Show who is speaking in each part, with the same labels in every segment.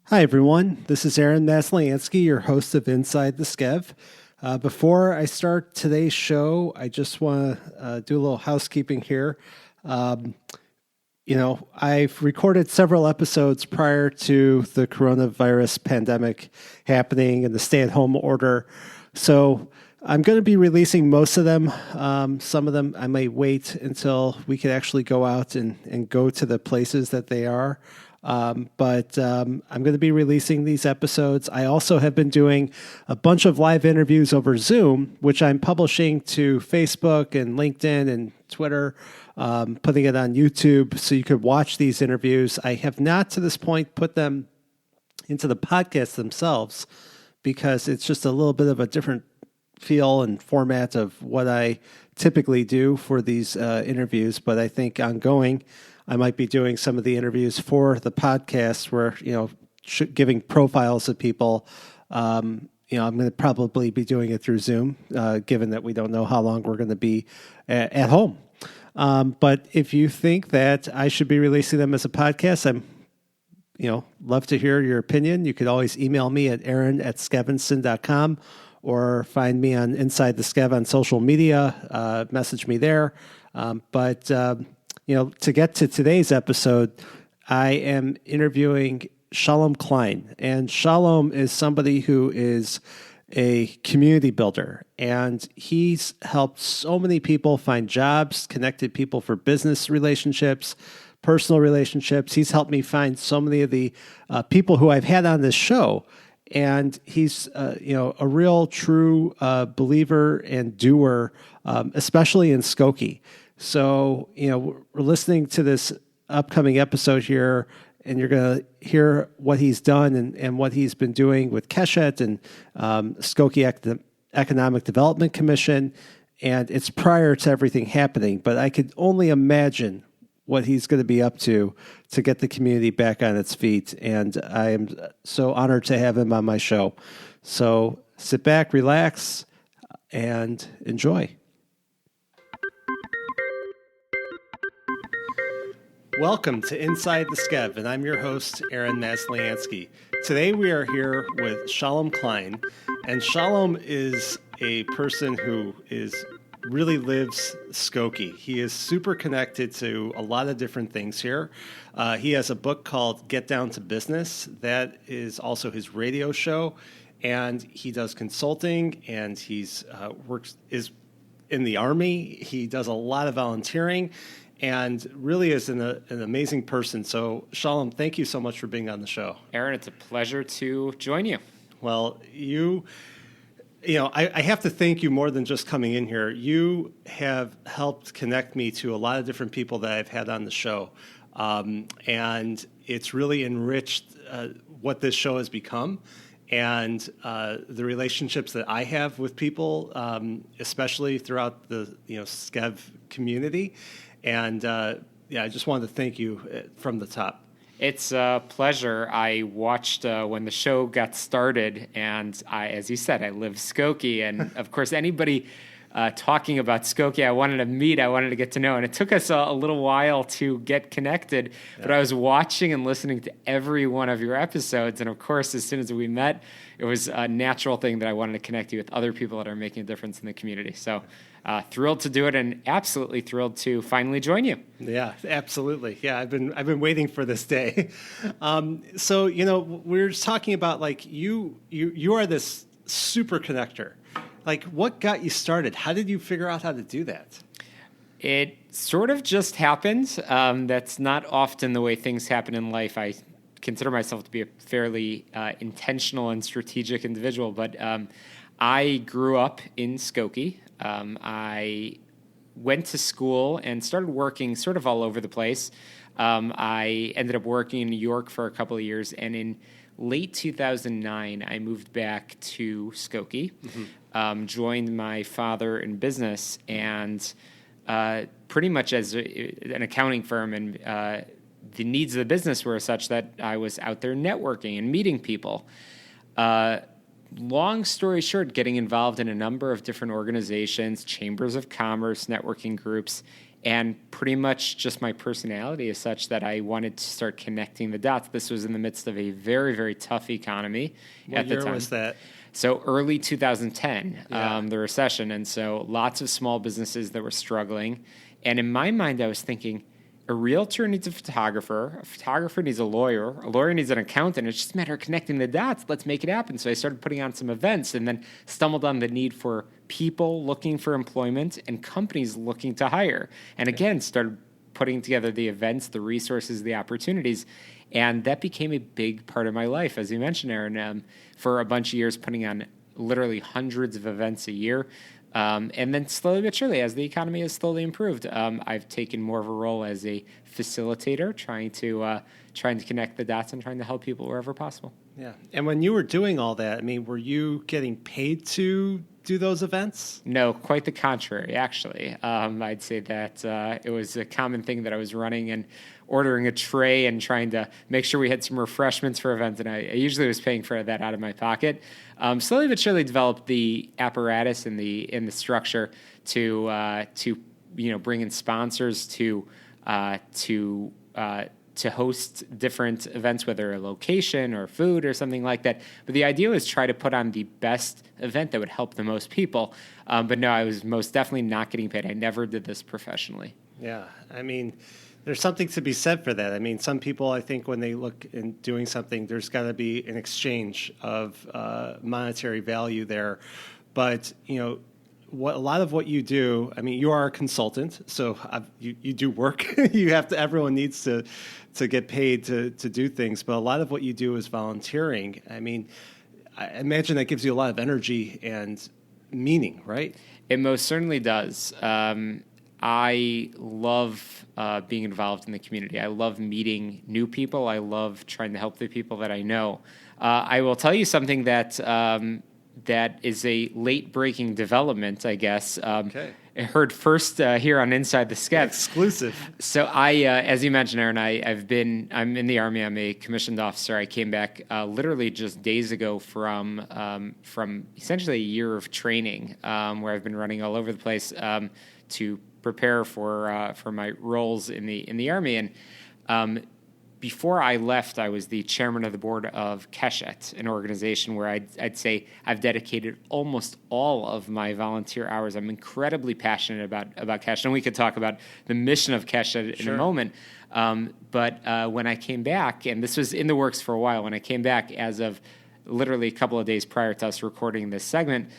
Speaker 1: Hi, everyone. This is Aaron Masliansky, your host of Inside the Skev. Before I start today's show, I just want to do a little housekeeping here. I've recorded several episodes prior to the coronavirus pandemic happening and the stay-at-home order. So I'm going to be releasing most of them. Some of them I may wait until we can actually go out and go to the places that they are. But I'm going to be releasing these episodes. I also have been doing a bunch of live interviews over Zoom, which I'm publishing to Facebook and LinkedIn and Twitter, putting it on YouTube so you could watch these interviews. I have not to this point put them into the podcast themselves because it's just a little bit of a different feel and format of what I typically do for these interviews. But I think ongoing, I might be doing some of the interviews for the podcast where, giving profiles of people. I'm going to probably be doing it through Zoom, given that we don't know how long we're going to be at home. But if you think that I should be releasing them as a podcast, I'm, love to hear your opinion. You could always email me at aaron@skevinson.com or find me on Inside the Skev on social media, message me there. To get to today's episode, I am interviewing Shalom Klein. And Shalom is somebody who is a community builder. And he's helped so many people find jobs, connected people for business relationships, personal relationships. He's helped me find so many of the people who I've had on this show. And he's, a real true believer and doer, especially in Skokie. So, we're listening to this upcoming episode here, and you're going to hear what he's done and what he's been doing with Keshet and Skokie Economic Development Commission. And it's prior to everything happening, but I could only imagine what he's going to be up to get the community back on its feet. And I am so honored to have him on my show. So sit back, relax, and enjoy. Welcome to Inside the Skev, and I'm your host, Aaron Masliansky. Today we are here with Shalom Klein, and Shalom is a person who really lives Skokie. He is super connected to a lot of different things here. He has a book called Get Down to Business. That is also his radio show, and he does consulting, and is in the Army. He does a lot of volunteering, and really is an amazing person. So, Shalom, thank you so much for being on the show.
Speaker 2: Aaron, it's a pleasure to join you.
Speaker 1: Well, I have to thank you more than just coming in here. You have helped connect me to a lot of different people that I've had on the show. And it's really enriched what this show has become and the relationships that I have with people, especially throughout the Skev community. And I just wanted to thank you from the top.
Speaker 2: It's a pleasure. I watched when the show got started, and as you said, I live Skokie. And of course, anybody talking about Skokie, I wanted to meet, I wanted to get to know. And it took us a little while to get connected, but I was watching and listening to every one of your episodes. And of course, as soon as we met, it was a natural thing that I wanted to connect you with other people that are making a difference in the community. So thrilled to do it, and absolutely thrilled to finally join you.
Speaker 1: Yeah, absolutely. Yeah, I've been waiting for this day. So we're just talking about like you are this super connector. Like, what got you started? How did you figure out how to do that?
Speaker 2: It sort of just happened. That's not often the way things happen in life. I consider myself to be a fairly intentional and strategic individual, but I grew up in Skokie. I went to school and started working sort of all over the place. I ended up working in New York for a couple of years, and in late 2009, I moved back to Skokie, joined my father in business, and pretty much as an accounting firm, and the needs of the business were such that I was out there networking and meeting people. Long story short, getting involved in a number of different organizations, chambers of commerce, networking groups, And pretty much just my personality is such that I wanted to start connecting the dots. This was in the midst of a very, very tough economy at the time.
Speaker 1: What year was that?
Speaker 2: So early 2010,
Speaker 1: Yeah.
Speaker 2: the recession. And so lots of small businesses that were struggling. And in my mind, I was thinking, a realtor needs a photographer needs a lawyer needs an accountant. It's just a matter of connecting the dots. Let's make it happen. So I started putting on some events and then stumbled on the need for people looking for employment and companies looking to hire. And again, started putting together the events, the resources, the opportunities. And that became a big part of my life, as you mentioned, Aaron, for a bunch of years, putting on literally hundreds of events a year. And then slowly but surely, as the economy has slowly improved, I've taken more of a role as a facilitator, trying to connect the dots and trying to help people wherever possible.
Speaker 1: Yeah. And when you were doing all that, I mean, were you getting paid to do those events?
Speaker 2: No, quite the contrary, actually. I'd say that it was a common thing that I was running and ordering a tray and trying to make sure we had some refreshments for events, and I usually was paying for that out of my pocket. Slowly but surely developed the apparatus and the structure to bring in sponsors to host different events, whether a location or food or something like that. But the idea was try to put on the best event that would help the most people. But no, I was most definitely not getting paid. I never did this professionally.
Speaker 1: Yeah. I mean, there's something to be said for that. I mean, some people, I think, when they look in doing something, there's got to be an exchange of monetary value there. But, a lot of what you do, I mean, you are a consultant, so you do work. Everyone needs to get paid to do things. But a lot of what you do is volunteering. I mean, I imagine that gives you a lot of energy and meaning, right?
Speaker 2: It most certainly does. I love being involved in the community. I love meeting new people. I love trying to help the people that I know. I will tell you something that is a late-breaking development, I guess.
Speaker 1: Okay.
Speaker 2: I heard first here on Inside the Skev.
Speaker 1: Exclusive.
Speaker 2: So I, as you mentioned, Aaron, I'm in the Army. I'm a commissioned officer. I came back literally just days ago from essentially a year of training, where I've been running all over the place to prepare for my roles in the Army. And before I left, I was the chairman of the board of Keshet, an organization where I'd say I've dedicated almost all of my volunteer hours. I'm incredibly passionate about Keshet, and we could talk about the mission of Keshet in a moment. But when I came back, and this was in the works for a while, when I came back as of literally a couple of days prior to us recording this segment,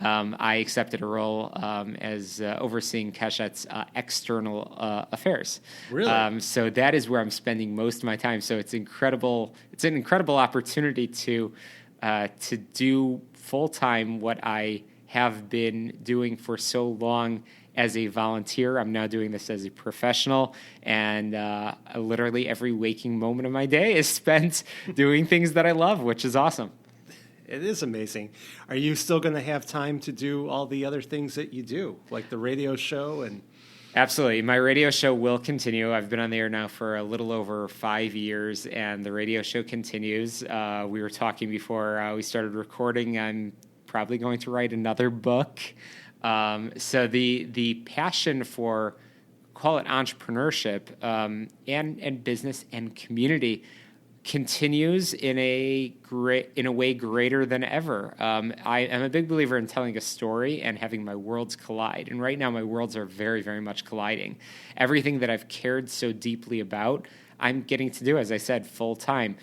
Speaker 2: I accepted a role as overseeing Keshet's external affairs.
Speaker 1: Really?
Speaker 2: So that is where I'm spending most of my time. So it's incredible. It's an incredible opportunity to do full time what I have been doing for so long as a volunteer. I'm now doing this as a professional, and literally every waking moment of my day is spent doing things that I love, which is awesome.
Speaker 1: It is amazing. Are you still going to have time to do all the other things that you do, like the radio show? And
Speaker 2: Absolutely. My radio show will continue. I've been on the air now for a little over 5 years, and the radio show continues. We were talking before we started recording. I'm probably going to write another book. So the passion for, call it entrepreneurship, and business and community continues in a way greater than ever. I am a big believer in telling a story and having my worlds collide. And right now my worlds are very, very much colliding. Everything that I've cared so deeply about, I'm getting to do, as I said, full time.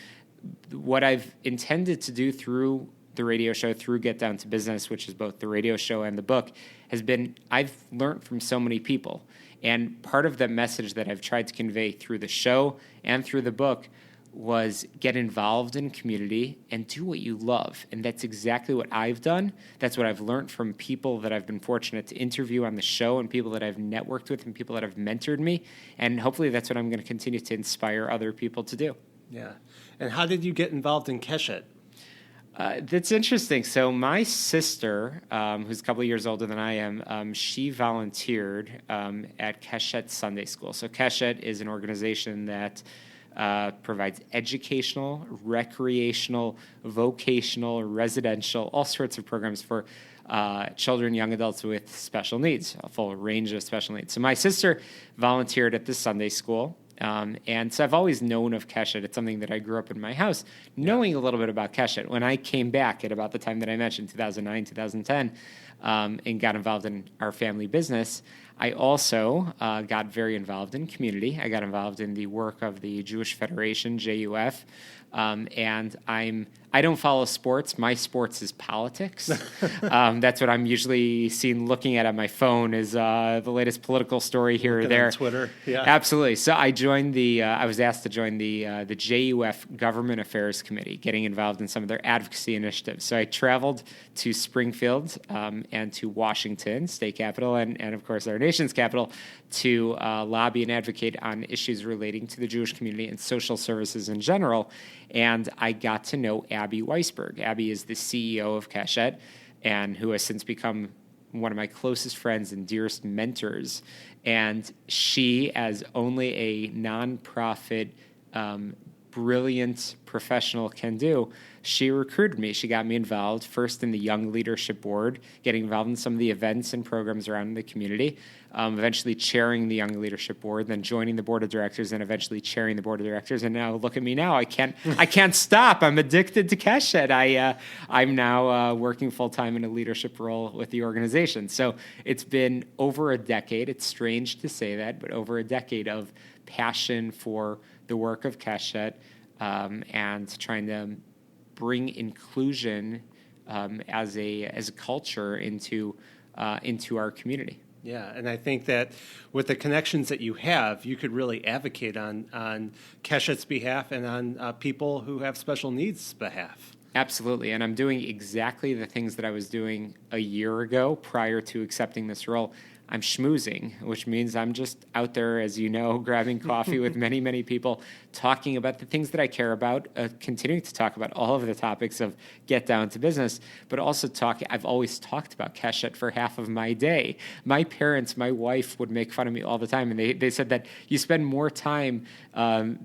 Speaker 2: What I've intended to do through the radio show, through Get Down to Business, which is both the radio show and the book, has been I've learned from so many people. And part of the message that I've tried to convey through the show and through the book was get involved in community and do what you love. And that's exactly what I've done. That's what I've learned from people that I've been fortunate to interview on the show and people that I've networked with and people that have mentored me. And hopefully that's what I'm going to continue to inspire other people to do.
Speaker 1: Yeah. And how did you get involved in Keshet?
Speaker 2: That's interesting. So my sister, who's a couple of years older than I am, she volunteered at Keshet Sunday School. So Keshet is an organization that provides educational, recreational, vocational, residential, all sorts of programs for children, young adults with special needs, a full range of special needs. So my sister volunteered at the Sunday school. And so I've always known of Keshet. It's something that I grew up in my house, knowing a little bit about Keshet. When I came back at about the time that I mentioned, 2009, 2010, and got involved in our family business, I also got very involved in community. I got involved in the work of the Jewish Federation, JUF, and I don't follow sports. My sports is politics. That's what I'm usually seen looking at on my phone is the latest political story here or there.
Speaker 1: On Twitter, yeah.
Speaker 2: Absolutely. So I joined I was asked to join the JUF Government Affairs Committee, getting involved in some of their advocacy initiatives. So I traveled to Springfield and to Washington, state capital, and of course our nation's capital, to lobby and advocate on issues relating to the Jewish community and social services in general. And I got to know Abby Weisberg. Abby is the CEO of Keshet, and who has since become one of my closest friends and dearest mentors. And she, as only a nonprofit, brilliant professional can do, she recruited me. She got me involved first in the Young Leadership Board, getting involved in some of the events and programs around the community, eventually chairing the Young Leadership Board, then joining the board of directors, and eventually chairing the board of directors. And now look at me now. I can't stop. I'm addicted to Keshet. I'm now working full time in a leadership role with the organization. So it's been over a decade. It's strange to say that, but over a decade of passion for the work of Keshet and trying to bring inclusion as a culture into our community.
Speaker 1: Yeah, and I think that with the connections that you have, you could really advocate on Keshet's behalf and on people who have special needs behalf.
Speaker 2: Absolutely, and I'm doing exactly the things that I was doing a year ago prior to accepting this role. I'm schmoozing, which means I'm just out there, as you know, grabbing coffee with many, many people, talking about the things that I care about, continuing to talk about all of the topics of get down to business, but also I've always talked about Keshet for half of my day. My parents, my wife would make fun of me all the time, and they said that you spend more time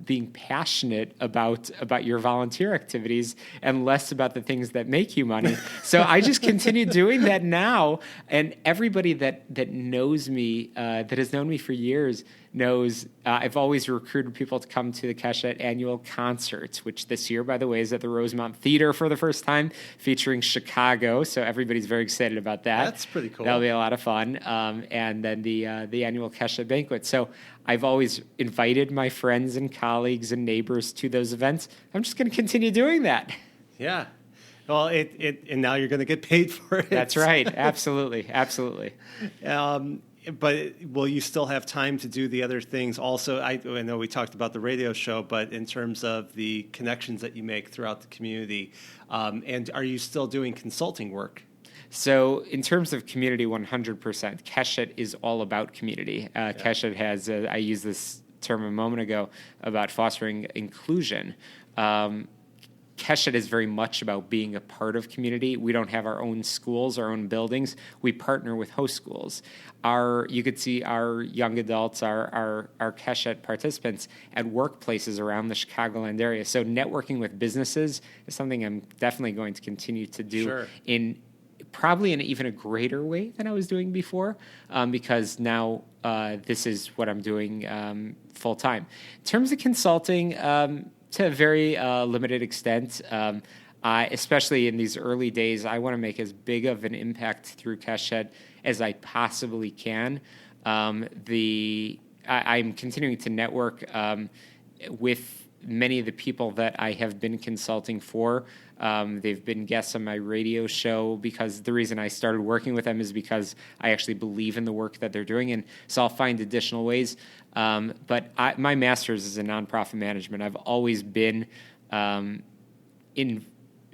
Speaker 2: being passionate about your volunteer activities and less about the things that make you money. So I just continue doing that now, and everybody that knows me, that has known me for years, knows I've always recruited people to come to the Keshet annual concerts, which this year, by the way, is at the Rosemont Theater for the first time, featuring Chicago. So everybody's very excited about that.
Speaker 1: That's pretty cool.
Speaker 2: That'll be a lot of fun. And then the annual Keshet banquet. So I've always invited my friends and colleagues and neighbors to those events. I'm just going to continue doing that.
Speaker 1: Yeah. Well, and now you're going to get paid for it.
Speaker 2: That's right. Absolutely. Absolutely.
Speaker 1: But will you still have time to do the other things also? I know we talked about the radio show, but in terms of the connections that you make throughout the community, and are you still doing consulting work?
Speaker 2: So in terms of community, 100%. Keshet is all about community. Keshet has, I used this term a moment ago, about fostering inclusion. Keshet is very much about being a part of community. We don't have our own schools, our own buildings. We partner with host schools. You could see our young adults, our Keshet participants at workplaces around the Chicagoland area. So networking with businesses is something I'm definitely going to continue to do in probably in even a greater way than I was doing before, because now this is what I'm doing full time. In terms of consulting, to a very limited extent, especially in these early days, I want to make as big of an impact through Keshet as I possibly can. I'm continuing to network with many of the people that I have been consulting for. They've been guests on my radio show because the reason I started working with them is because I actually believe in the work that they're doing, and so I'll find additional ways. But my master's is in nonprofit management. I've always been in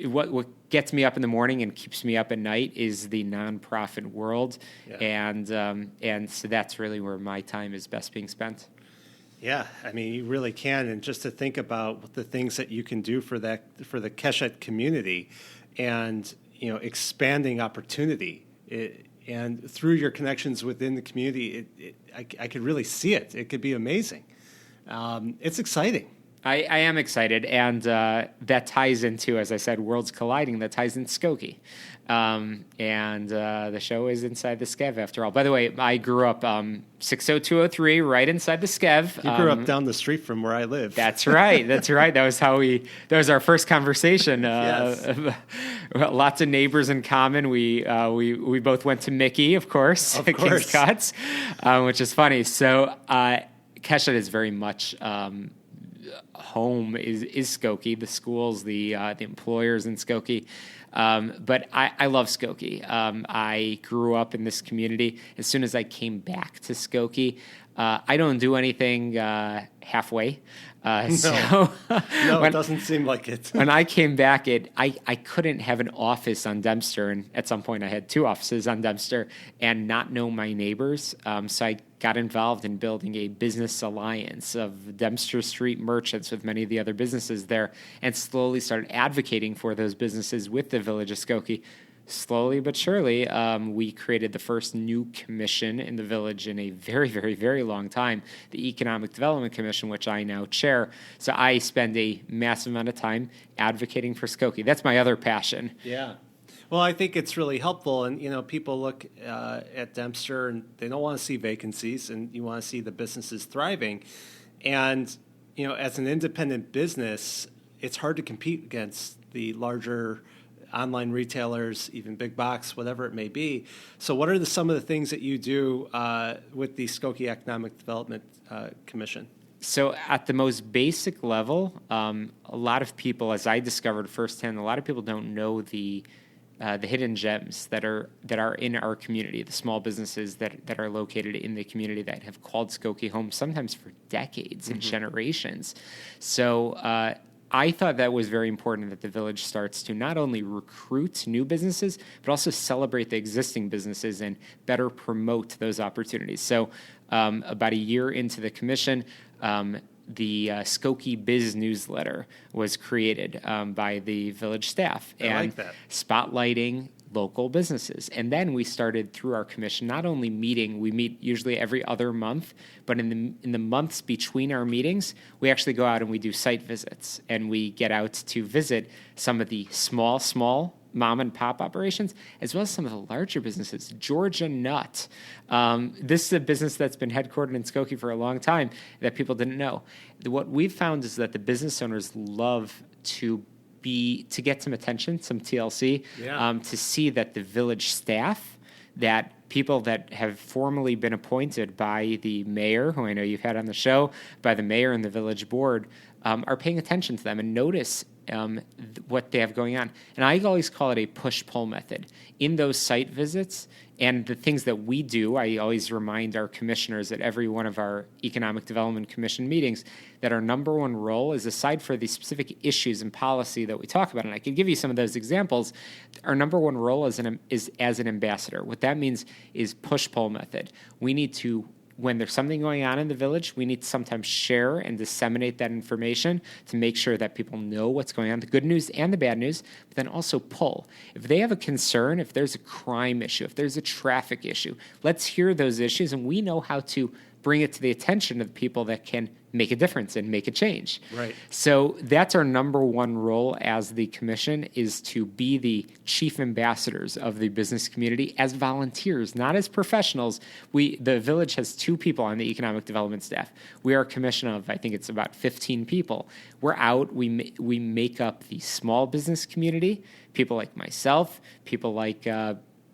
Speaker 2: what gets me up in the morning and keeps me up at night is the nonprofit world, and so that's really where my time is best being spent.
Speaker 1: Yeah, I mean, you really can, and just to think about the things that you can do for the Keshet community, and expanding opportunity, and through your connections within the community, I could really see it. It could be amazing. It's exciting.
Speaker 2: I am excited, and that ties into, as I said, worlds colliding. That ties into Skokie, and the show is Inside the Skev. After all, by the way, I grew up 60203, right inside the Skev.
Speaker 1: You grew up down the street from where I live.
Speaker 2: That's right. That's right. That was our first conversation.
Speaker 1: Yes.
Speaker 2: Lots of neighbors in common. We both went to Mickey, of course,
Speaker 1: Of
Speaker 2: at
Speaker 1: course.
Speaker 2: King's Cuts, which is funny. So Keshet is very much home is Skokie, the schools, the employers in Skokie. But I love Skokie. I grew up in this community. As soon as I came back to Skokie, I don't do anything halfway. So
Speaker 1: No, it doesn't seem like it.
Speaker 2: when I came back, I couldn't have an office on Dempster, and at some point I had 2 offices on Dempster, and not know my neighbors. So I got involved in building a business alliance of Dempster Street merchants with many of the other businesses there, and slowly started advocating for those businesses with the Village of Skokie. Slowly but surely, we created the first new commission in the village in a very, very, very long time, the Economic Development Commission, which I now chair. So I spend a massive amount of time advocating for Skokie. That's my other passion.
Speaker 1: Yeah. Well, I think it's really helpful. And, people look at Dempster and they don't want to see vacancies, and you want to see the businesses thriving. And, as an independent business, it's hard to compete against the larger online retailers, even big box, whatever it may be. So what are some of the things that you do with the Skokie Economic Development Commission?
Speaker 2: So at the most basic level, a lot of people, as I discovered firsthand, a lot of people don't know the hidden gems that are in our community, the small businesses that are located in the community that have called Skokie home, sometimes for decades and generations. So I thought that was very important, that the village starts to not only recruit new businesses, but also celebrate the existing businesses and better promote those opportunities. So about a year into the commission, the Skokie Biz newsletter was created by the village staff,
Speaker 1: I like that.
Speaker 2: spotlighting local businesses. And then we started through our commission, not only meeting, we meet usually every other month, but in the months between our meetings, we actually go out and we do site visits, and we get out to visit some of the small mom and pop operations, as well as some of the larger businesses. Georgia Nut. This is a business that's been headquartered in Skokie for a long time that people didn't know. What we've found is that the business owners love to get some attention, some TLC, to see that the village staff, that people that have formally been appointed by the mayor, who I know you've had on the show, by the mayor and the village board, are paying attention to them and notice what they have going on. And I always call it a push-pull method. In those site visits and the things that we do, I always remind our commissioners at every one of our Economic Development Commission meetings that our number one role is, aside for the specific issues and policy that we talk about, and I can give you some of those examples, our number one role is as an ambassador. What that means is push-pull method. We need to, when there's something going on in the village, we need to sometimes share and disseminate that information to make sure that people know what's going on, the good news and the bad news, but then also pull. If they have a concern, if there's a crime issue, if there's a traffic issue, let's hear those issues, and we know how to bring it to the attention of the people that can make a difference and make a change.
Speaker 1: Right.
Speaker 2: So that's our number one role as the commission, is to be the chief ambassadors of the business community as volunteers, not as professionals. The village has 2 people on the economic development staff. We are a commission of, I think it's about 15 people. We're out, we make up the small business community, people like myself, people like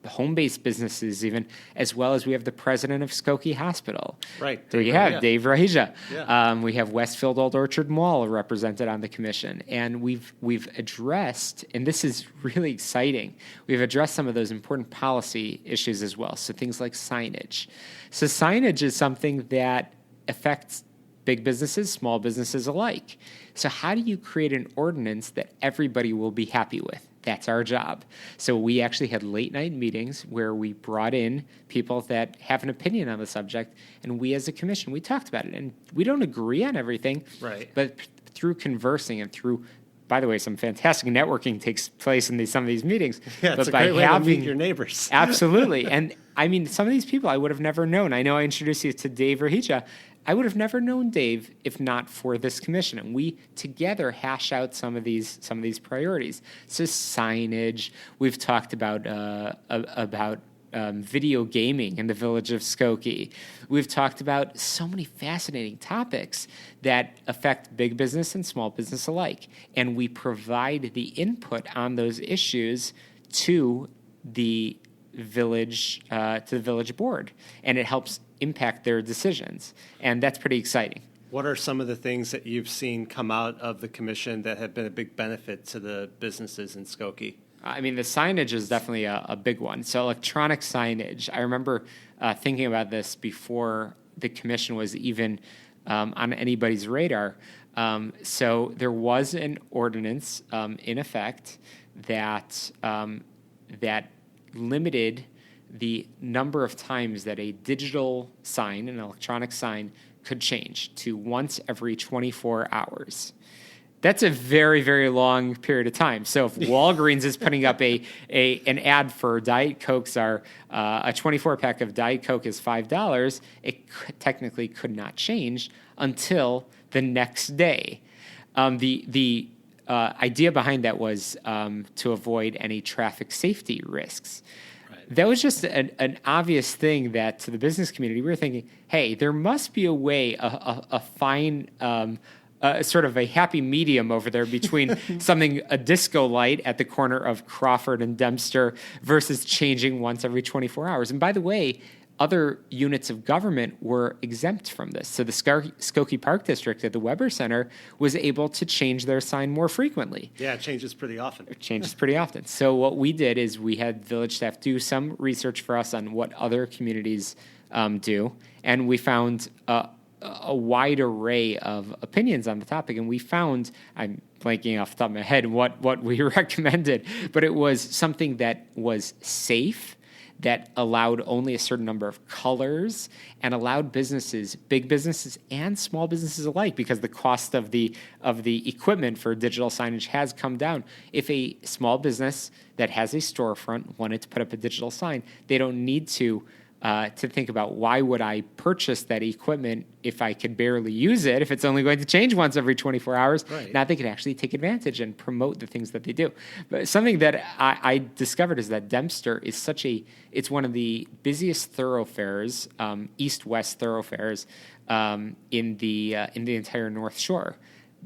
Speaker 2: home-based businesses even, as well as we have the president of Skokie Hospital.
Speaker 1: Right.
Speaker 2: There you have Dave Rahija.
Speaker 1: Yeah.
Speaker 2: We have Westfield Old Orchard Mall represented on the commission. And we've addressed, and this is really exciting, we've addressed some of those important policy issues as well. So things like signage. So signage is something that affects big businesses, small businesses alike. So how do you create an ordinance that everybody will be happy with? That's our job. So we actually had late night meetings where we brought in people that have an opinion on the subject, and we as a commission, we talked about it. And we don't agree on everything,
Speaker 1: Right.
Speaker 2: but through conversing and through, by the way, some fantastic networking takes place in some of these meetings.
Speaker 1: Yeah,
Speaker 2: but
Speaker 1: it's a
Speaker 2: by
Speaker 1: great way to meet your neighbors.
Speaker 2: Absolutely. And I mean, some of these people I would have never known. I know I introduced you to Dave Rahija. I would have never known Dave if not for this commission. And we together hash out some of these priorities. So signage, we've talked about video gaming in the village of Skokie. We've talked about so many fascinating topics that affect big business and small business alike. And we provide the input on those issues to the village board, and it helps impact their decisions. And that's pretty exciting.
Speaker 1: What are some of the things that you've seen come out of the commission that have been a big benefit to the businesses in Skokie?
Speaker 2: I mean, the signage is definitely a big one. So electronic signage, I remember thinking about this before the commission was even on anybody's radar. So there was an ordinance in effect that limited the number of times that a digital sign, an electronic sign, could change to once every 24 hours. That's a very, very long period of time. So if Walgreens is putting up an ad for Diet Cokes, a 24-pack of Diet Coke is $5, it technically could not change until the next day. The idea behind that was to avoid any traffic safety risks. Right. That was just an obvious thing that to the business community, we were thinking, hey, there must be a way, a fine, sort of a happy medium over there between a disco light at the corner of Crawford and Dempster versus changing once every 24 hours. And by the way, other units of government were exempt from this. So the Skokie Park District at the Weber Center was able to change their sign more frequently.
Speaker 1: Yeah, it changes pretty often.
Speaker 2: So what we did is we had village staff do some research for us on what other communities do, and we found a wide array of opinions on the topic. And we found, I'm blanking off the top of my head, what we recommended, but it was something that was safe, that allowed only a certain number of colors, and allowed businesses, big businesses and small businesses alike, because the cost of the equipment for digital signage has come down. If a small business that has a storefront wanted to put up a digital sign, they don't need to think about, why would I purchase that equipment if I could barely use it, if it's only going to change once every 24 hours.
Speaker 1: Right.
Speaker 2: Now they can actually take advantage and promote the things that they do. But something that I discovered is that Dempster is it's one of the busiest thoroughfares, east-west thoroughfares in the entire North Shore.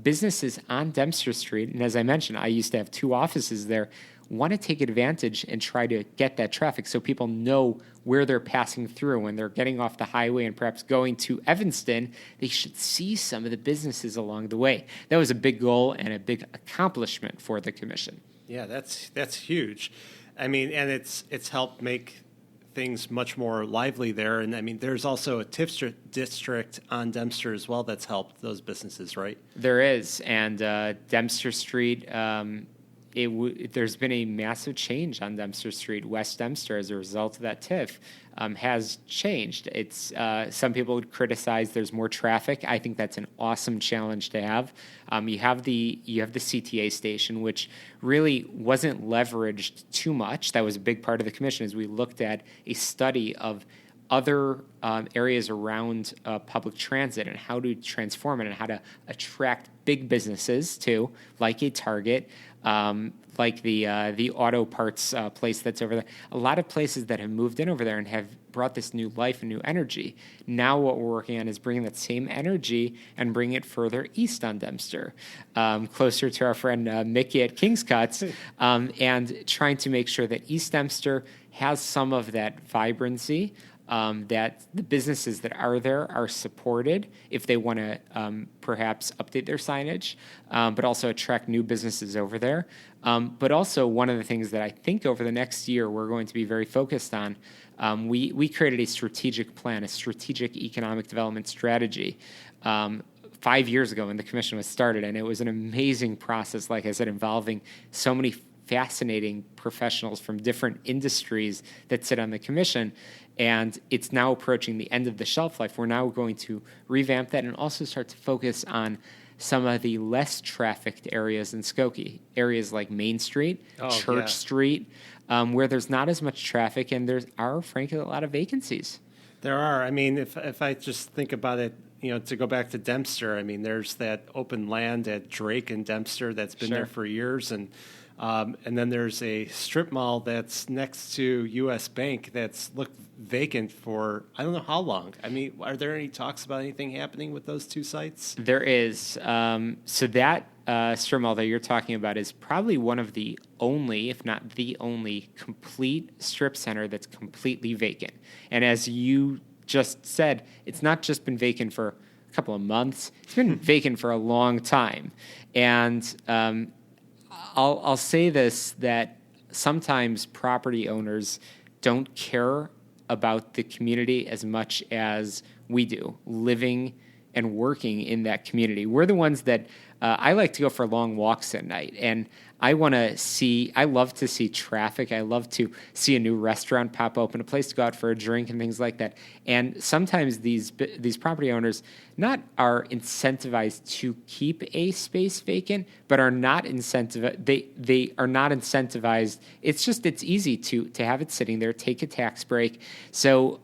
Speaker 2: Businesses on Dempster Street, and as I mentioned, I used to have 2 offices there, want to take advantage and try to get that traffic so people know where they're passing through. When they're getting off the highway and perhaps going to Evanston, they should see some of the businesses along the way. That was a big goal and a big accomplishment for the commission.
Speaker 1: Yeah, that's huge. I mean, and it's helped make things much more lively there. And I mean, there's also a TIF district on Dempster as well that's helped those businesses, right?
Speaker 2: There is. And Dempster Street, there's been a massive change on Dempster Street. West Dempster, as a result of that TIF, has changed. It's some people would criticize there's more traffic. I think that's an awesome challenge to have. You have the CTA station, which really wasn't leveraged too much. That was a big part of the commission as we looked at a study of other areas around public transit and how to transform it and how to attract big businesses too, like a Target, like the auto parts place that's over there. A lot of places that have moved in over there and have brought this new life and new energy. Now what we're working on is bringing that same energy and bringing it further east on Dempster, closer to our friend Mickey at King's Cuts, and trying to make sure that East Dempster has some of that vibrancy, that the businesses that are there are supported if they want to perhaps update their signage, but also attract new businesses over there. But also one of the things that I think over the next year we're going to be very focused on, we created a strategic plan, a strategic economic development strategy 5 years ago when the commission was started, and it was an amazing process, like I said, involving so many fascinating professionals from different industries that sit on the commission. And it's now approaching the end of the shelf life. We're now going to revamp that and also start to focus on some of the less trafficked areas in Skokie, areas like Main Street, Church Street, where there's not as much traffic and there are, frankly, a lot of vacancies.
Speaker 1: There are. I mean, if I just think about it, to go back to Dempster, I mean, there's that open land at Drake and Dempster that's been there for years, and then there's a strip mall that's next to U.S. Bank that's looked vacant for I don't know how long. I mean, are there any talks about anything happening with those two sites?
Speaker 2: There is. So that strip mall that you're talking about is probably one of the only, if not the only, complete strip center that's completely vacant. And as you just said, it's not just been vacant for a couple of months. It's been vacant for a long time. And I'll say this, that sometimes property owners don't care about the community as much as we do, living and working in that community. We're the ones that I like to go for long walks at night, and I love to see traffic. I love to see a new restaurant pop open, a place to go out for a drink and things like that. And sometimes these property owners not are incentivized to keep a space vacant, but are not incentivized. They are not incentivized. It's easy to have it sitting there, take a tax break. So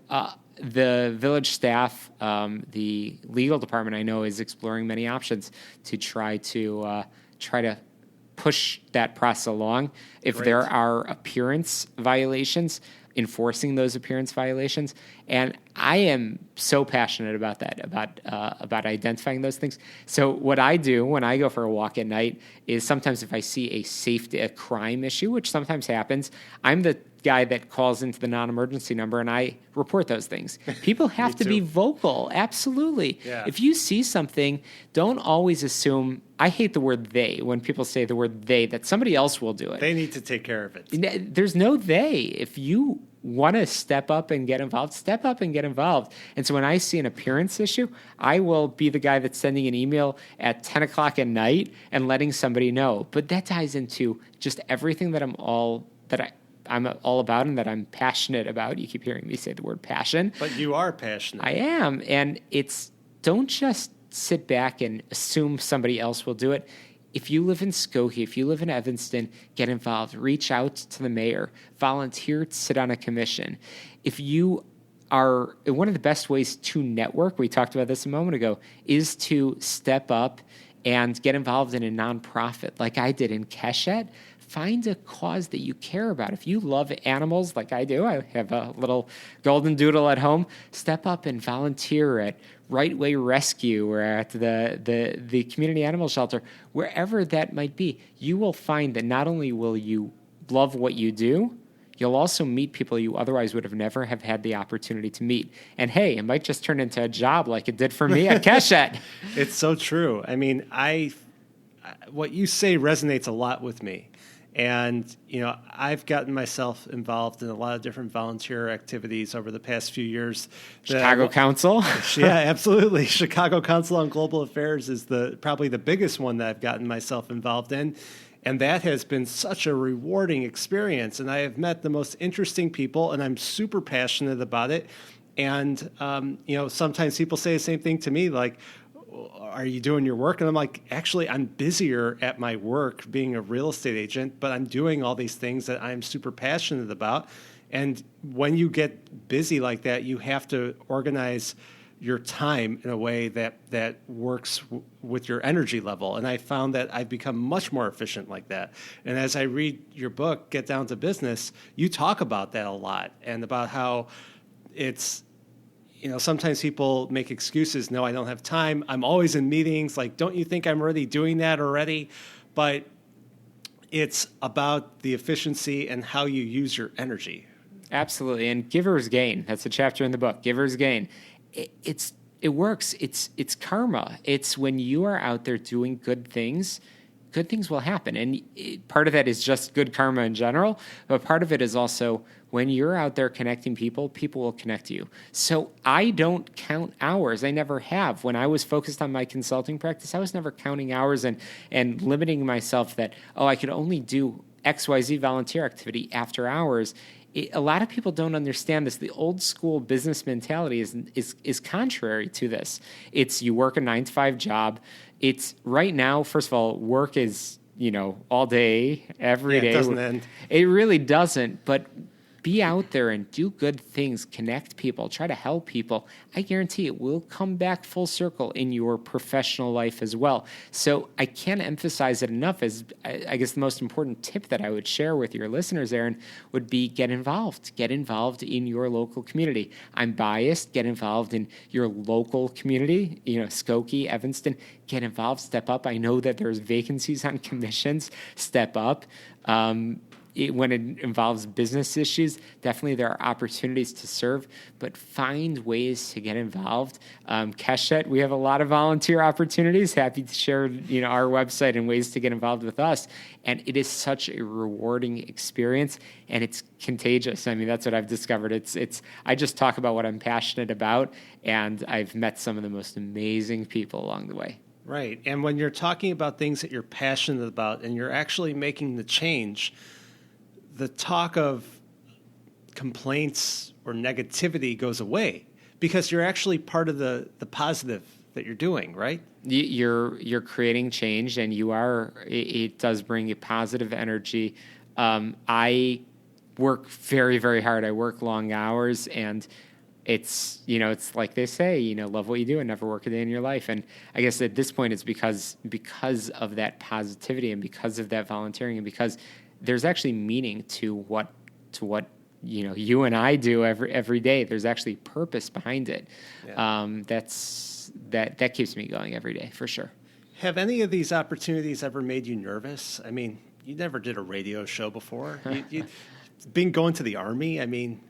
Speaker 2: the village staff, the legal department, I know, is exploring many options to try to push that process along. If there are appearance violations, enforcing those appearance violations. And I am so passionate about that, about identifying those things. So what I do when I go for a walk at night is sometimes if I see a crime issue, which sometimes happens, I'm the guy that calls into the non-emergency number and I report those things. People have to be vocal. Absolutely.
Speaker 1: Yeah.
Speaker 2: If you see something, don't always assume, I hate the word they, when people say the word they, that somebody else will do it.
Speaker 1: They need to take care of it.
Speaker 2: There's no they. If you want to step up and get involved, step up and get involved. And so when I see an appearance issue, I will be the guy that's sending an email at 10 o'clock at night and letting somebody know. But that ties into just everything that I'm all about and that I'm passionate about. You keep hearing me say the word passion.
Speaker 1: But you are passionate.
Speaker 2: I am. And don't just sit back and assume somebody else will do it. If you live in Skokie, if you live in Evanston, get involved. Reach out to the mayor. Volunteer to sit on a commission. If you are, one of the best ways to network, we talked about this a moment ago, is to step up and get involved in a nonprofit like I did in Keshet. Find a cause that you care about. If you love animals like I do, I have a little golden doodle at home, step up and volunteer at Right Way Rescue or at the community animal shelter, wherever that might be. You will find that not only will you love what you do, you'll also meet people you otherwise would have never have had the opportunity to meet. And hey, it might just turn into a job like it did for me at Keshet.
Speaker 1: It's so true. I mean, what you say resonates a lot with me. And, I've gotten myself involved in a lot of different volunteer activities over the past few years.
Speaker 2: Chicago Council?
Speaker 1: Yeah, absolutely. Chicago Council on Global Affairs is probably the biggest one that I've gotten myself involved in. And that has been such a rewarding experience. And I have met the most interesting people, and I'm super passionate about it. And, sometimes people say the same thing to me, like, are you doing your work? And I'm like, actually, I'm busier at my work being a real estate agent, but I'm doing all these things that I'm super passionate about. And when you get busy like that, you have to organize your time in a way that works with your energy level. And I found that I've become much more efficient like that. And as I read your book, Get Down to Business, you talk about that a lot and about how it's, sometimes people make excuses. No, I don't have time. I'm always in meetings. Like, don't you think I'm already doing that already? But it's about the efficiency and how you use your energy.
Speaker 2: Absolutely. And giver's gain. That's a chapter in the book. Giver's gain. It works. It's karma. It's when you are out there doing good things will happen. And part of that is just good karma in general, but part of it is also when you're out there connecting people will connect to you. So I don't count hours. I never have. When I was focused on my consulting practice, I was never counting hours and limiting myself that, I could only do XYZ volunteer activity after hours. A lot of people don't understand this. The old school business mentality is contrary to this. It's you work a 9-to-5 job. It's right now, first of all, work is, all day, every day.
Speaker 1: It doesn't end.
Speaker 2: It really doesn't. But be out there and do good things, connect people, try to help people. I guarantee it will come back full circle in your professional life as well. So I can't emphasize it enough. As I guess the most important tip that I would share with your listeners, Aaron, would be get involved. Get involved in your local community. I'm biased. Get involved in your local community, Skokie, Evanston. Get involved, step up. I know that there's vacancies on commissions. Step up. When it involves business issues, definitely there are opportunities to serve, but find ways to get involved. Keshet, we have a lot of volunteer opportunities. Happy to share, our website and ways to get involved with us. And it is such a rewarding experience, and it's contagious. I mean, that's what I've discovered. I just talk about what I'm passionate about, and I've met some of the most amazing people along the way.
Speaker 1: Right. And when you're talking about things that you're passionate about and you're actually making the change, the talk of complaints or negativity goes away because you're actually part of the positive that you're doing, right?
Speaker 2: You're creating change, and it does bring you positive energy. I work very, very hard. I work long hours, and it's like they say, love what you do and never work a day in your life. And I guess at this point, it's because of that positivity and because of that volunteering and because there's actually meaning to what you and I do every day. There's actually purpose behind it. Yeah. That keeps me going every day for sure.
Speaker 1: Have any of these opportunities ever made you nervous? I mean, you never did a radio show before. you been going to the Army. I mean,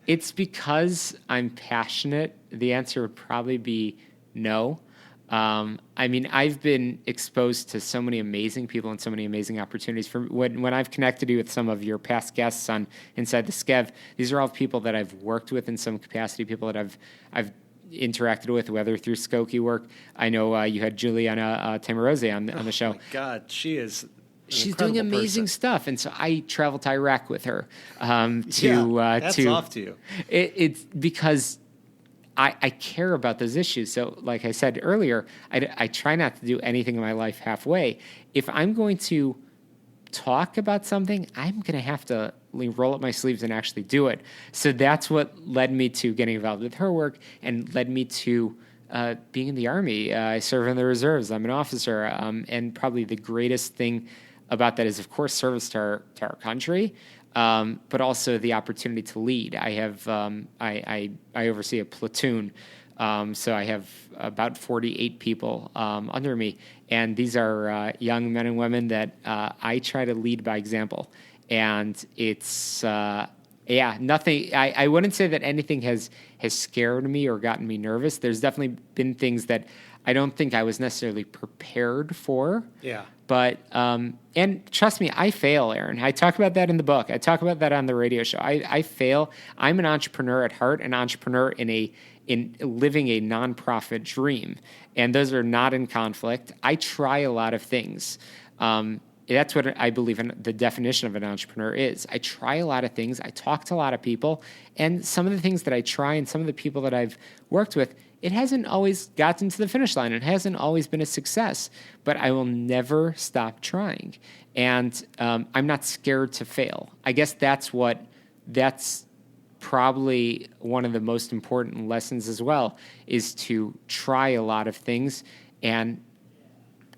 Speaker 2: it's because I'm passionate. The answer would probably be no. I mean, I've been exposed to so many amazing people and so many amazing opportunities. When I've connected you with some of your past guests on Inside the Skev, these are all people that I've worked with in some capacity, people that I've interacted with, whether through Skokie work. I know you had Juliana Tamarose on the show.
Speaker 1: Oh my God, she's
Speaker 2: doing amazing stuff, and so I traveled to Iraq with her.
Speaker 1: That's off to you.
Speaker 2: It's because I care about those issues. So like I said earlier, I try not to do anything in my life halfway. If I'm going to talk about something, I'm going to have to roll up my sleeves and actually do it. So that's what led me to getting involved with her work and led me to being in the Army. I serve in the reserves. I'm an officer. And probably the greatest thing about that is, of course, service to our country. But also the opportunity to lead. I have I oversee a platoon, so I have about 48 people under me, and these are young men and women that I try to lead by example. And it's nothing. I wouldn't say that anything has scared me or gotten me nervous. There's definitely been things that I don't think I was necessarily prepared for.
Speaker 1: Yeah.
Speaker 2: But, and trust me, I fail, Aaron. I talk about that in the book. I talk about that on the radio show. I fail. I'm an entrepreneur at heart, an entrepreneur in living a nonprofit dream. And those are not in conflict. I try a lot of things. That's what I believe in the definition of an entrepreneur is. I try a lot of things. I talk to a lot of people. And some of the things that I try and some of the people that I've worked with, it hasn't always gotten to the finish line. It hasn't always been a success, but I will never stop trying. And I'm not scared to fail. I guess that's probably one of the most important lessons as well, is to try a lot of things and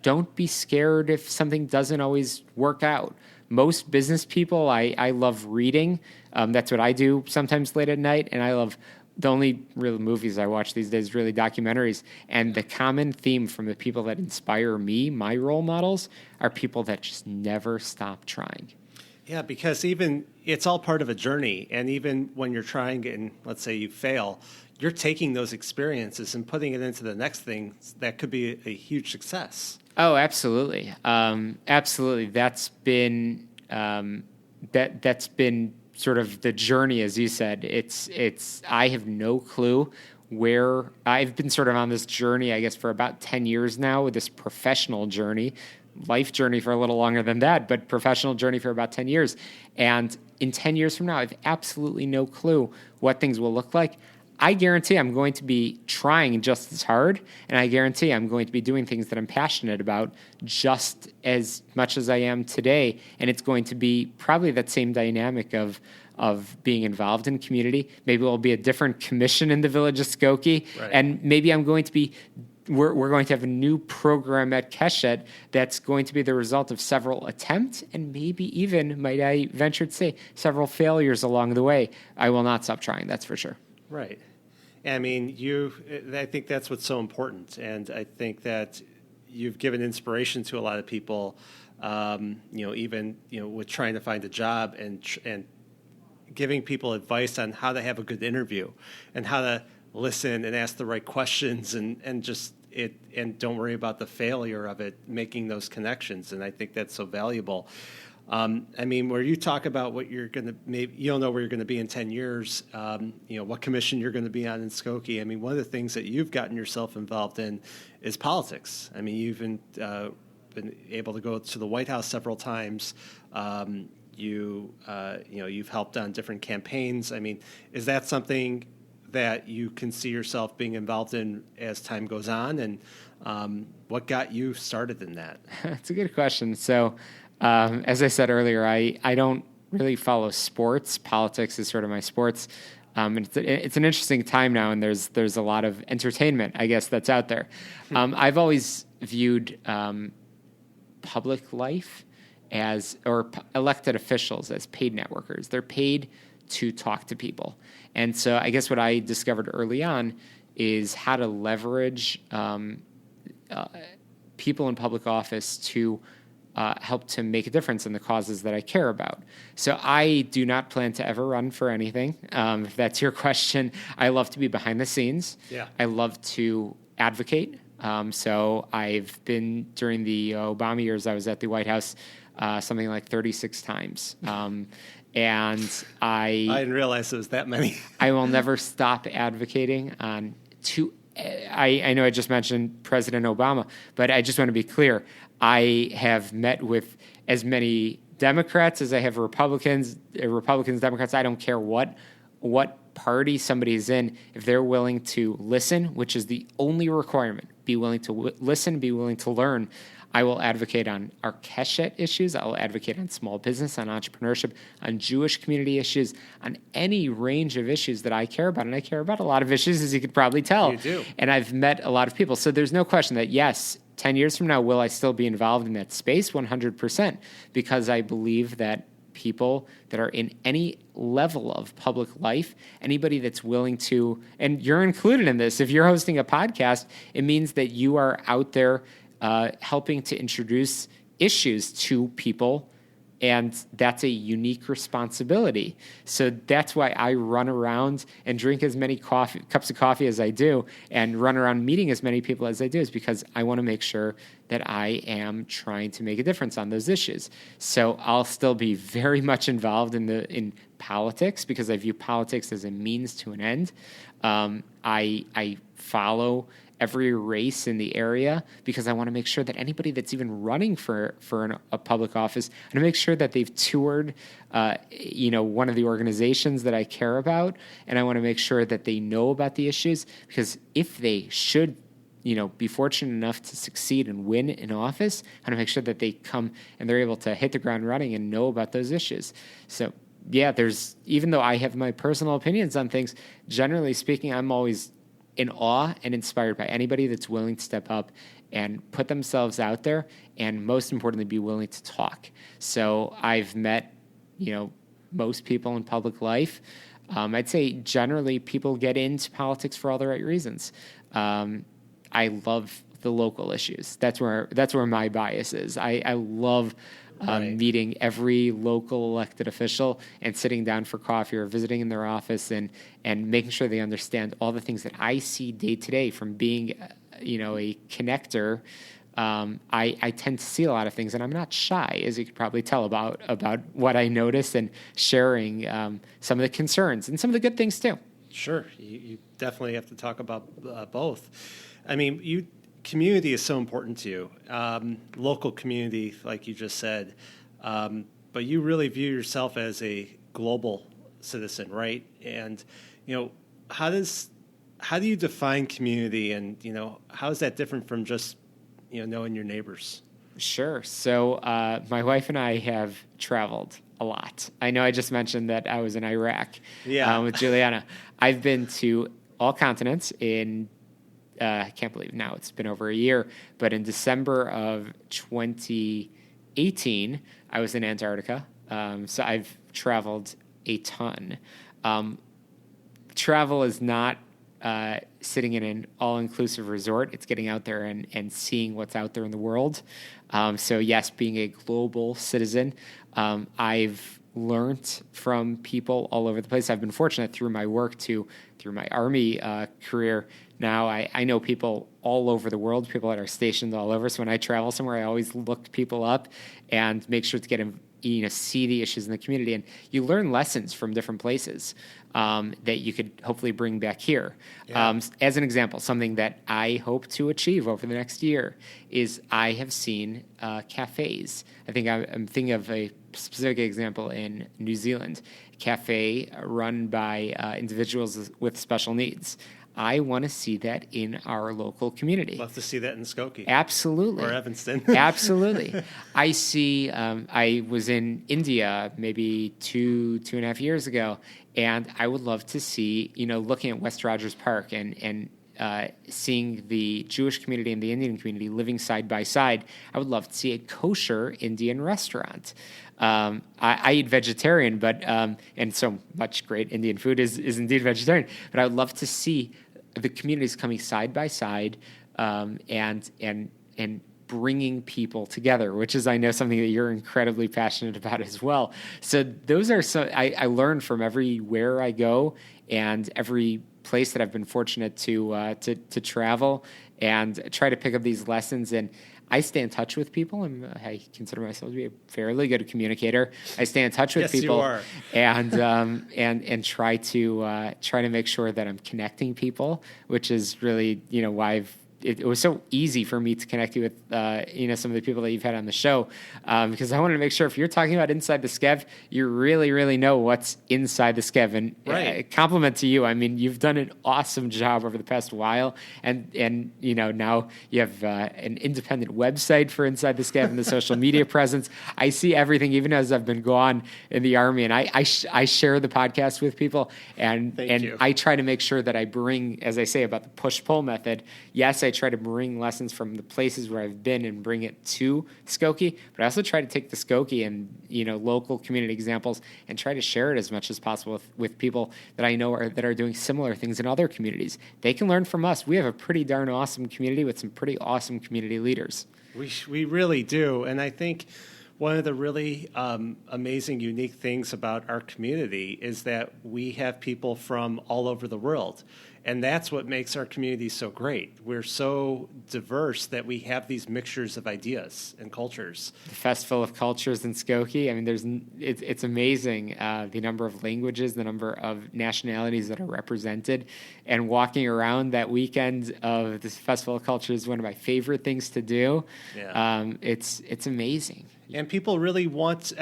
Speaker 2: don't be scared if something doesn't always work out. Most business people, I love reading. That's what I do sometimes late at night, and I love the only real movies I watch these days, really documentaries. And the common theme from the people that inspire me, my role models, are people that just never stop trying.
Speaker 1: Yeah, because even it's all part of a journey. And even when you're trying and let's say you fail, you're taking those experiences and putting it into the next thing that could be a huge success.
Speaker 2: Oh, absolutely. Absolutely. That's been sort of the journey, as you said. I have no clue where I've been sort of on this journey, I guess, for about 10 years now, with this professional journey, life journey for a little longer than that, but professional journey for about 10 years. And in 10 years from now, I have absolutely no clue what things will look like. I guarantee I'm going to be trying just as hard, and I guarantee I'm going to be doing things that I'm passionate about just as much as I am today. And it's going to be probably that same dynamic of being involved in community. Maybe it'll be a different commission in the village of Skokie,
Speaker 1: Right.
Speaker 2: and maybe I'm going to be. We're going to have a new program at Keshet that's going to be the result of several attempts and maybe even, might I venture to say, several failures along the way. I will not stop trying, that's for sure.
Speaker 1: Right. I mean, I think that's what's so important. And I think that you've given inspiration to a lot of people, even with trying to find a job and giving people advice on how to have a good interview and how to listen and ask the right questions and don't worry about the failure of it, making those connections. And I think that's so valuable. Where you talk about what you're going to, maybe you don't know where you're going to be in 10 years, what commission you're going to be on in Skokie. I mean, one of the things that you've gotten yourself involved in is politics. I mean, you've been able to go to the White House several times. You've helped on different campaigns. I mean, is that something that you can see yourself being involved in as time goes on? And what got you started in that?
Speaker 2: That's a good question. So, as I said earlier, I don't really follow sports. Politics is sort of my sports. It's an interesting time now, and there's a lot of entertainment, I guess, that's out there. I've always viewed public life or elected officials as paid networkers. They're paid to talk to people. And so I guess what I discovered early on is how to leverage people in public office to help to make a difference in the causes that I care about. So I do not plan to ever run for anything. If that's your question, I love to be behind the scenes.
Speaker 1: Yeah.
Speaker 2: I love to advocate. So I've been, during the Obama years, I was at the White House something like 36 times. And I
Speaker 1: didn't realize it was that many.
Speaker 2: I will never stop advocating on I know I just mentioned President Obama, but I just want to be clear. I have met with as many Democrats as I have Republicans, Democrats. I don't care what party somebody is in. If they're willing to listen, which is the only requirement, be willing to listen, be willing to learn, I will advocate on our Keshet issues. I will advocate on small business, on entrepreneurship, on Jewish community issues, on any range of issues that I care about. And I care about a lot of issues, as you could probably tell.
Speaker 1: You do.
Speaker 2: And I've met a lot of people. So there's no question that, yes, 10 years from now, will I still be involved in that space? 100%. Because I believe that people that are in any level of public life, anybody that's willing to, and you're included in this, if you're hosting a podcast, it means that you are out there helping to introduce issues to people, and that's a unique responsibility. So that's why I run around and drink as many cups of coffee as I do and run around meeting as many people as I do, is because I want to make sure that I am trying to make a difference on those issues. So I'll still be very much involved in politics, because I view politics as a means to an end. I follow every race in the area, because I want to make sure that anybody that's even running for a public office, I want to make sure that they've toured, one of the organizations that I care about, and I want to make sure that they know about the issues, because if they should, be fortunate enough to succeed and win in office, I want to make sure that they come and they're able to hit the ground running and know about those issues. So, yeah, even though I have my personal opinions on things, generally speaking, I'm always in awe and inspired by anybody that's willing to step up and put themselves out there, and most importantly, be willing to talk. So I've met, most people in public life. I'd say generally people get into politics for all the right reasons. I love the local issues. That's where my bias is. I love meeting every local elected official and sitting down for coffee or visiting in their office and making sure they understand all the things that I see day to day from being, a connector. I tend to see a lot of things, and I'm not shy, as you could probably tell, about what I notice, and sharing some of the concerns and some of the good things too.
Speaker 1: Sure. You definitely have to talk about both. I mean, community is so important to you, local community, like you just said, but you really view yourself as a global citizen, right? And, how do you define community, and how is that different from just knowing your neighbors?
Speaker 2: Sure. So my wife and I have traveled a lot. I know I just mentioned that I was in Iraq with Juliana. I've been to all continents in, I can't believe now it's been over a year, but in December of 2018, I was in Antarctica. So I've traveled a ton. Travel is not sitting in an all-inclusive resort. It's getting out there and seeing what's out there in the world. So yes, being a global citizen, I've learned from people all over the place. I've been fortunate through my work through my Army career. Now I know people all over the world, people that are stationed all over. So when I travel somewhere, I always look people up and make sure to get them, see the issues in the community. And you learn lessons from different places that you could hopefully bring back here. Yeah. As an example, something that I hope to achieve over the next year is I have seen cafes. I think I'm thinking of a specific example in New Zealand, a cafe run by individuals with special needs. I want to see that in our local community.
Speaker 1: Love to see that in Skokie.
Speaker 2: Absolutely.
Speaker 1: Or Evanston.
Speaker 2: Absolutely. I see, I was in India maybe two and a half years ago, and I would love to see, looking at West Rogers Park and seeing the Jewish community and the Indian community living side by side. I would love to see a kosher Indian restaurant. I eat vegetarian, but and so much great Indian food is indeed vegetarian. But I would love to see the communities coming side by side and bringing people together, which is, I know, something that you're incredibly passionate about as well. So those are I learn from everywhere I go and every place that I've been fortunate to travel and try to pick up these lessons. And I stay in touch with people, and I consider myself to be a fairly good communicator. I stay in touch with people,
Speaker 1: you are.
Speaker 2: and try to make sure that I'm connecting people, which is really why it was so easy for me to connect you with some of the people that you've had on the show, because I wanted to make sure if you're talking about Inside the Skev, you really, really know what's inside the Skev. And
Speaker 1: right.
Speaker 2: Compliment to you. I mean, you've done an awesome job over the past while, and now you have an independent website for Inside the Skev and the social media presence. I see everything, even as I've been gone in the Army, and I share the podcast with people, and I try to make sure that I bring, as I say about the push-pull method, yes, I try to bring lessons from the places where I've been and bring it to Skokie, but I also try to take the Skokie and local community examples and try to share it as much as possible with people that I know that are doing similar things in other communities. They can learn from us. We have a pretty darn awesome community with some pretty awesome community leaders.
Speaker 1: We really do, and I think one of the really amazing, unique things about our community is that we have people from all over the world. And that's what makes our community so great. We're so diverse that we have these mixtures of ideas and cultures.
Speaker 2: The Festival of Cultures in Skokie. I mean, it's amazing the number of languages, the number of nationalities that are represented. And walking around that weekend of this Festival of Cultures is one of my favorite things to do. Yeah. It's amazing.
Speaker 1: And people really want,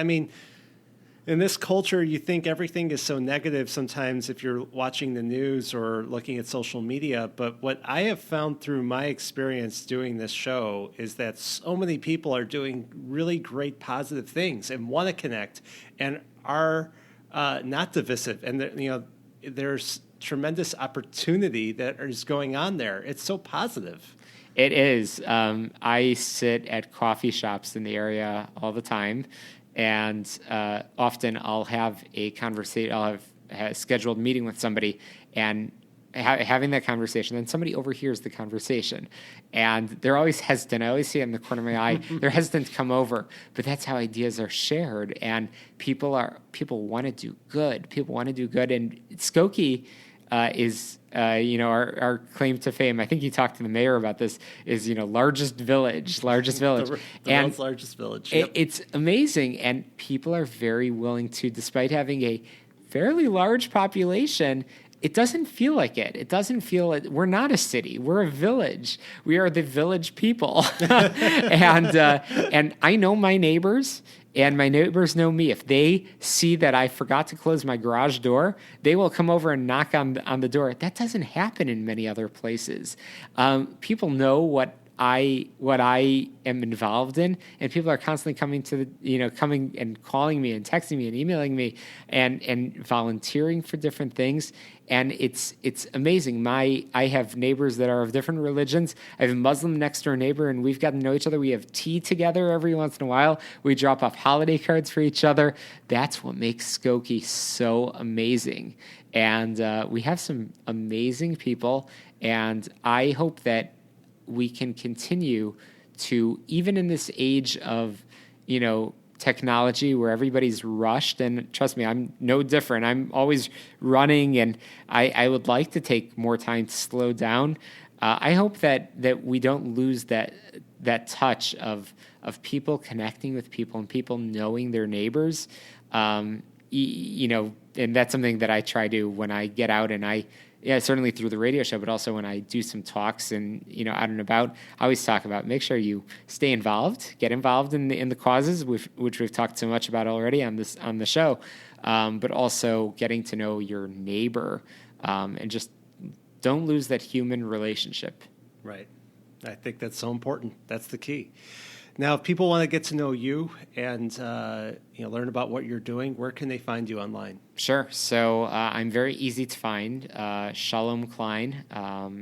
Speaker 1: in this culture, you think everything is so negative sometimes if you're watching the news or looking at social media. But what I have found through my experience doing this show is that so many people are doing really great positive things and want to connect and are not divisive. And, there's tremendous opportunity that is going on there. It's so positive.
Speaker 2: It is. I sit at coffee shops in the area all the time. And often I'll have a conversation, I'll have a scheduled meeting with somebody and having that conversation, then somebody overhears the conversation. And they're always hesitant. I always see it in the corner of my eye. They're hesitant to come over. But that's how ideas are shared. And people want to do good. People want to do good. And Skokie is our claim to fame. I think you talked to the mayor about this. Is largest village,
Speaker 1: the world's largest village. Yep.
Speaker 2: It's amazing, and people are very willing to, despite having a fairly large population, it doesn't feel like it. It doesn't feel it. We're not a city. We're a village. We are the village people. And I know my neighbors, and my neighbors know me. If they see that I forgot to close my garage door, they will come over and knock on the door. That doesn't happen in many other places. People know what I am involved in, and people are constantly coming and calling me and texting me and emailing me and volunteering for different things. And it's amazing. I have neighbors that are of different religions. I have a Muslim next door neighbor, and we've gotten to know each other. We have tea together every once in a while. We drop off holiday cards for each other. That's what makes Skokie so amazing. And we have some amazing people, and I hope that we can continue to, even in this age of, technology where everybody's rushed, and trust me, I'm no different. I'm always running, and I would like to take more time to slow down. I hope that we don't lose that touch of people connecting with people and people knowing their neighbors. And that's something that I try to when I get out, and certainly through the radio show, but also when I do some talks and, out and about, I always talk about make sure you stay involved, get involved in the causes, which we've talked so much about already on the show, but also getting to know your neighbor, and just don't lose that human relationship.
Speaker 1: Right. I think that's so important. That's the key. Now, if people want to get to know you and learn about what you're doing, where can they find you online?
Speaker 2: Sure. So I'm very easy to find, Shalom Klein.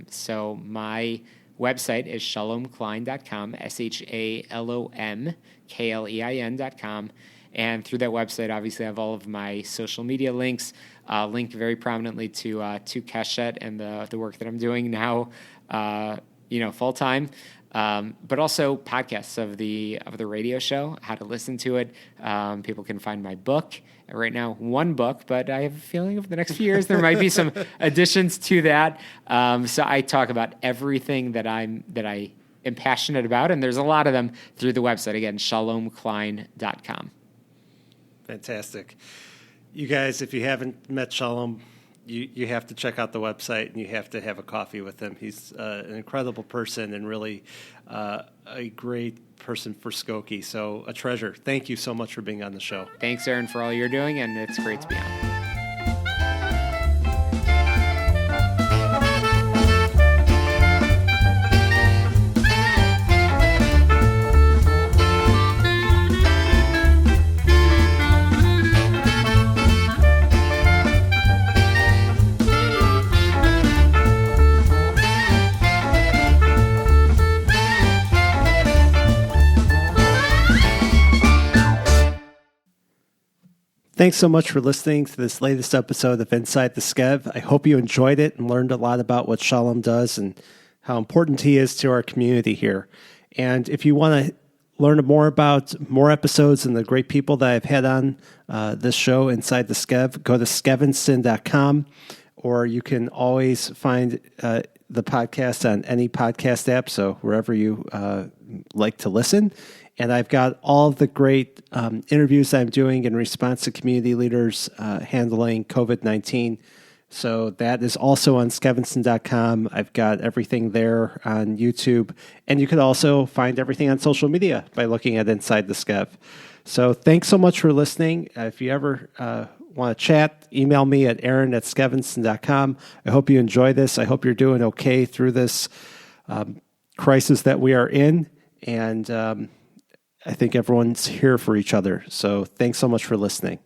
Speaker 2: So my website is shalomklein.com, SHALOMKLEIN.com. And through that website, obviously, I have all of my social media links, linked very prominently to Keshet and the work that I'm doing now, full time. But also podcasts of the radio show, how to listen to it. People can find my book. Right now, one book, but I have a feeling over the next few years there might be some additions to that. So I talk about everything that I am passionate about, and there's a lot of them through the website. Again, shalomklein.com.
Speaker 1: Fantastic. You guys, if you haven't met Shalom, you have to check out the website, and you have to have a coffee with him. He's an incredible person and really a great person for Skokie. So a treasure. Thank you so much for being on the show.
Speaker 2: Thanks, Aaron, for all you're doing, and it's great to be on.
Speaker 1: Thanks so much for listening to this latest episode of Inside the Skev. I hope you enjoyed it and learned a lot about what Shalom does and how important he is to our community here. And if you want to learn more about more episodes and the great people that I've had on this show, Inside the Skev, go to skevinston.com, or you can always find the podcast on any podcast app, so wherever you like to listen. And I've got all of the great interviews I'm doing in response to community leaders handling COVID-19. So that is also on skevinston.com. I've got everything there on YouTube. And you could also find everything on social media by looking at Inside the Skev. So thanks so much for listening. If you ever want to chat, email me at aaron@skevinston.com. I hope you enjoy this. I hope you're doing okay through this crisis that we are in. And I think everyone's here for each other. So thanks so much for listening.